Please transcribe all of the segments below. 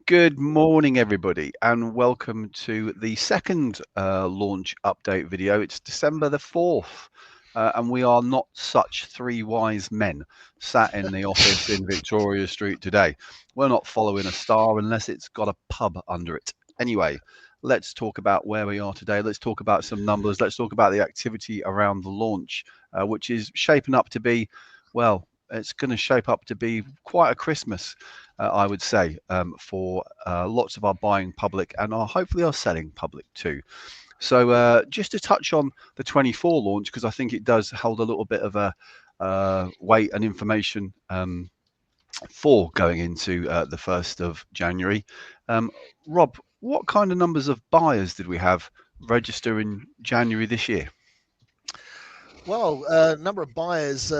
Good morning, everybody, and welcome to the second launch update video. It's December the 4th, and we are not such three wise men sat in the office in Victoria Street today. We're not following a star unless it's got a pub under it. Anyway, let's talk about where we are today. Let's talk about some numbers. Let's talk about the activity around the launch, which is shaping up to be, well, it's going to shape up to be quite a Christmas. I would say, for lots of our buying public and hopefully our selling public too. So just to touch on the 24 launch, because I think it does hold a little bit of a weight and information for going into the 1st of January. Rob, what kind of numbers of buyers did we have register in January this year? Well, number of buyers,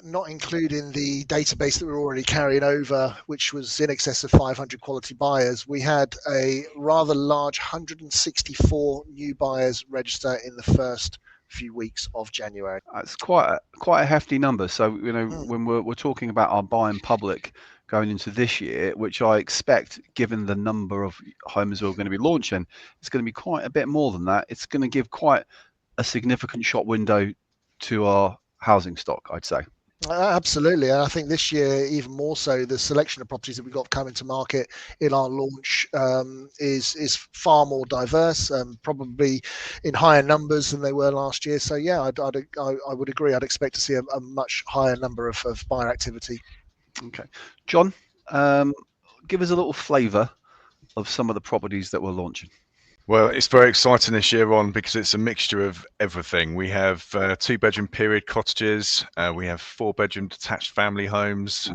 not including the database that we're already carrying over, which was in excess of 500 quality buyers. We had a rather large 164 new buyers register in the first few weeks of January. It's quite a hefty number. So when we're talking about our buying public going into this year, which I expect, given the number of homes we're going to be launching, it's going to be quite a bit more than that. It's going to give quite a significant shop window to our housing stock, I'd say. Absolutely, and I think this year even more so. The selection of properties that we've got coming to market in our launch is far more diverse, probably in higher numbers than they were last year. So yeah, I would agree. I'd expect to see a much higher number of buyer activity. Okay, John, give us a little flavour of some of the properties that we're launching. Well, it's very exciting this year on because it's a mixture of everything. We have 2-bedroom period cottages. We have 4-bedroom detached family homes.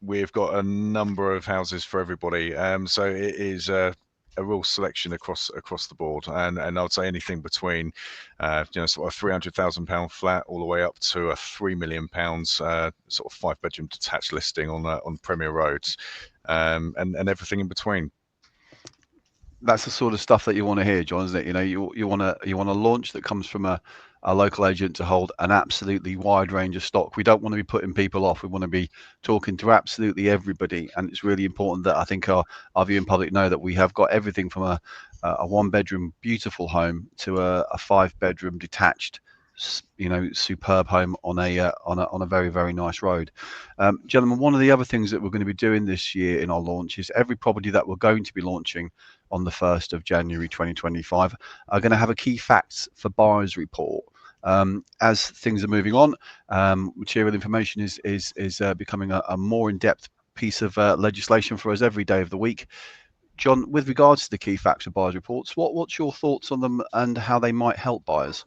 We've got a number of houses for everybody. So it is a real selection across the board, and I'd say anything between sort of £300,000 flat all the way up to a £3 million sort of 5-bedroom detached listing on Premier Roads, and everything in between. That's the sort of stuff that you want to hear, John, isn't it? You want a launch that comes from a local agent to hold an absolutely wide range of stock. We don't want to be putting people off. We want to be talking to absolutely everybody, and it's really important that I think our viewing public know that we have got everything from a 1-bedroom beautiful home to a 5-bedroom detached, superb home on a very, very nice road. Gentlemen, one of the other things that we're going to be doing this year in our launch is every property that we're going to be launching on the 1st of January 2025 are going to have a key facts for buyers report. As things are moving on, material information is becoming a more in-depth piece of legislation for us every day of the week. John, with regards to the key facts of buyers reports, what's your thoughts on them and how they might help buyers?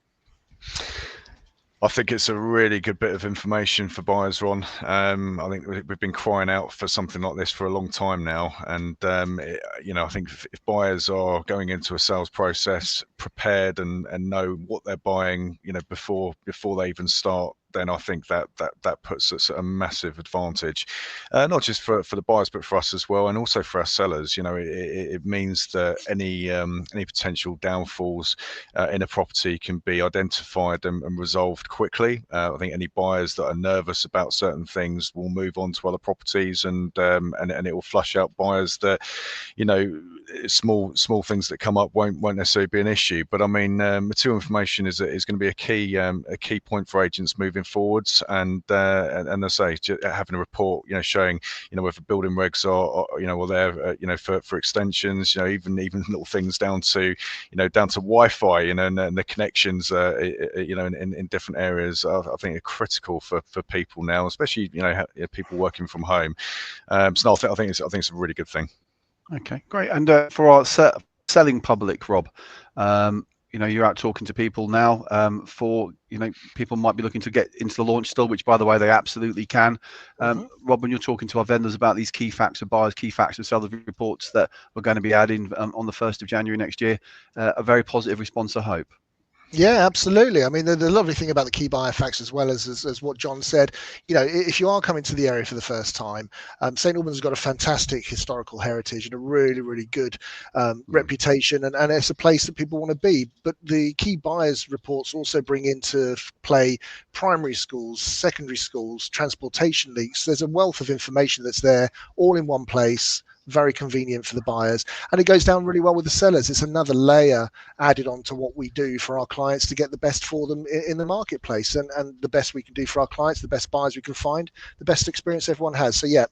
I think it's a really good bit of information for buyers, Ron. I think we've been crying out for something like this for a long time now, and I think if buyers are going into a sales process prepared and know what they're buying, before they even start, then I think that puts us at a massive advantage, not just for the buyers, but for us as well, and also for our sellers. It means that any potential downfalls in a property can be identified and resolved quickly. I think any buyers that are nervous about certain things will move on to other properties, and it will flush out buyers that, small things that come up won't necessarily be an issue. But I mean, material information is going to be a key point for agents moving forwards, and as I say, having a report, showing, whether building regs are there, for extensions, even little things down to Wi-Fi, and the connections, in different areas, I think are critical for people now, especially people working from home. So I think it's a really good thing. Okay, great. And for our selling public, Rob, you're out talking to people now. People might be looking to get into the launch still, which, by the way, they absolutely can. Rob, when you're talking to our vendors about these key facts of buyers, key facts of sellers reports that we're going to be adding on the 1st of January next year, a very positive response, I hope. Yeah, absolutely. I mean, the lovely thing about the key buyer facts, as well as what John said, if you are coming to the area for the first time, St Albans has got a fantastic historical heritage and a really, really good reputation, and it's a place that people want to be. But the key buyers reports also bring into play primary schools, secondary schools, transportation links. There's a wealth of information that's there, all in one place. very convenient for the buyers, and it goes down really well with the sellers. It's another layer added on to what we do for our clients to get the best for them in the marketplace, and the best we can do for our clients, the best buyers we can find, the best experience everyone has. So yeah,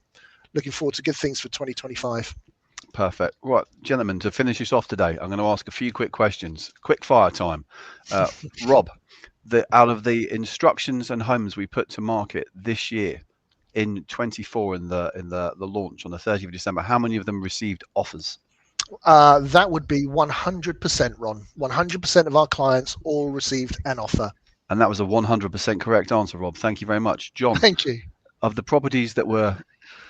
looking forward to good things for 2025. Perfect. Right, gentlemen, to finish this off today, I'm going to ask a few quick questions. Quick fire time. Rob, out of the instructions and homes we put to market this year in 24 in the launch on the 30th of December, how many of them received offers? That would be 100%, Ron. 100% of our clients all received an offer. And that was a 100% correct answer, Rob. Thank you very much. John, thank you. Of the properties that were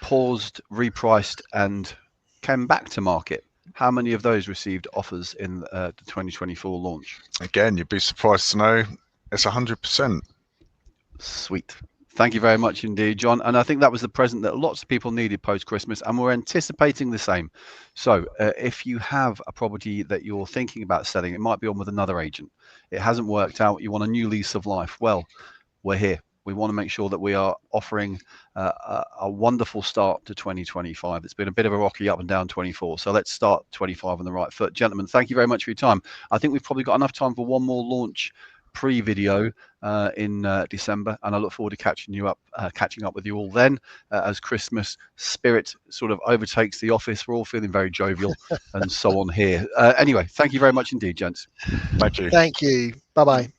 paused, repriced, and came back to market, how many of those received offers in the 2024 launch? Again, you'd be surprised to know it's 100%. Sweet. Thank you very much indeed, John. And I think that was the present that lots of people needed post-Christmas, and we're anticipating the same. So if you have a property that you're thinking about selling, it might be on with another agent. It hasn't worked out. You want a new lease of life. Well, we're here. We want to make sure that we are offering a wonderful start to 2025. It's been a bit of a rocky up and down 24. So let's start 25 on the right foot. Gentlemen, thank you very much for your time. I think we've probably got enough time for one more launch pre-video in December, and I look forward to catching up with you all then as Christmas spirit sort of overtakes the office. We're all feeling very jovial and so on here. Anyway, thank you very much indeed, gents. Thank you. Thank you. Bye-bye.